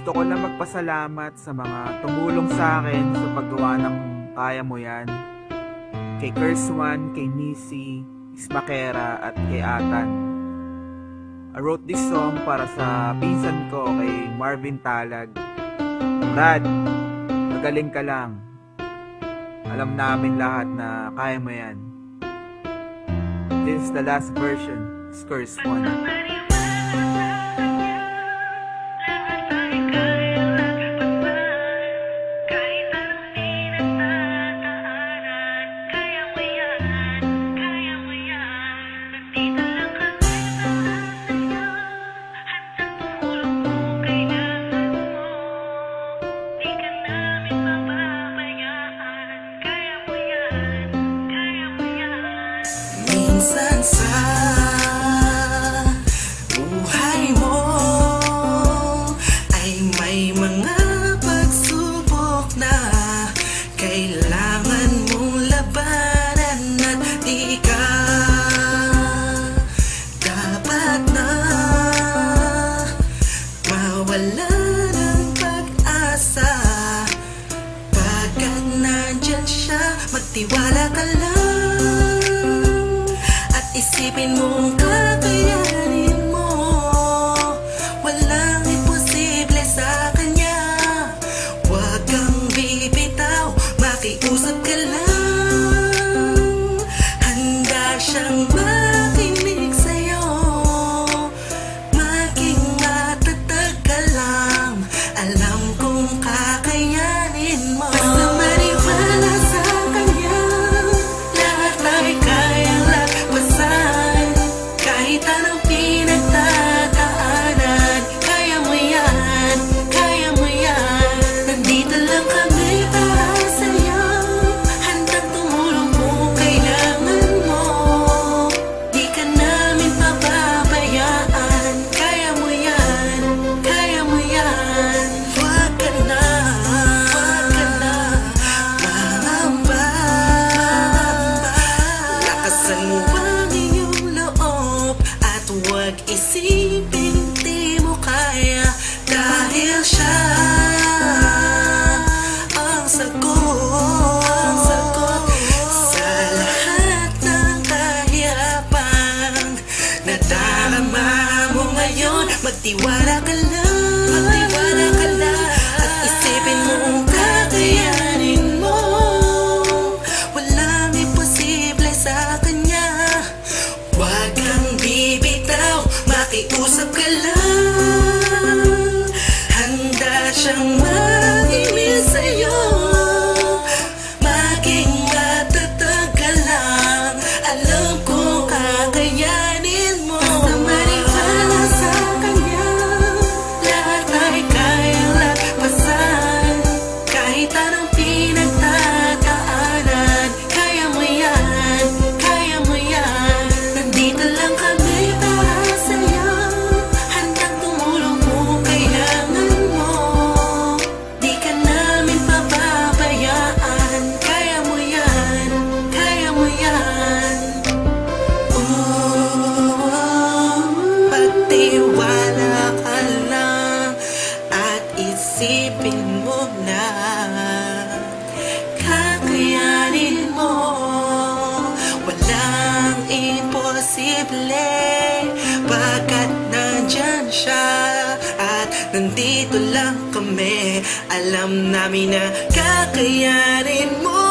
Gusto ko lang magpasalamat sa mga tumulong sa akin sa paggawa ng Kaya Mo Yan. Kay Kerswan, kay Missy, Ismakera at kay Atan. I wrote this song para sa pinsan ko kay Marvin Talag. Brad, magaling ka lang. Alam namin lahat na kaya mo yan. This is the last version, Kerswan. Minsan sa buhay mo ay may mga pagsubok na kailangan mong labanan at di ka dapat na mawala ng pag-asa. Pagkat nandyan siya, magtiwala ka lang. Isipin mong kakayanin mo, walang imposible sa kanya. Huwag kang bibitaw, makiusap ka lang. Handa siyang makinig sa'yo, maging matatag ka lang. Alam kong kakayanin mo. Basta maniwala sa kanya, lahat ay kayang lagpasan. Kahit anong pinagdadaanan, kaya mo yan, kaya mo yan. Nandito lang kami para sa'yo, handang tumulong kung kailangan mo. Di ka namin pababayaan, kaya mo yan, kaya mo yan. Huwag ka na mangamba. Lakasan mo ang iyong loob at huwag isipin di mo kaya, dahil siya ang sagot sa lahat ng kahirapan na darama mo ngayon. Magtiwala ka lang, at isipin mo kung kakayanin mo. Walang imposible sa kanya. Huwag kang bibitaw, makiusap ka lang. Handa siyang makinig sa'yo, maging matatag ka lang. Alam kong kakayanin mo. Basta maniwala sa kanya, lahat ay kayang lagpasan. Kahit anong pinagdadaanan, kaya mo yan, kaya mo yan. Nandito lang kami para sa'yo, handang tumulong kung kailangan mo. Di ka namin pababayaan, kaya mo yan, kaya mo yan. Pagtiwala ka lang at isipin mo na kakayanin mo. Walang imposible, pagkat nandyan siya at nandito lang kami. Alam namin na kakayanin mo.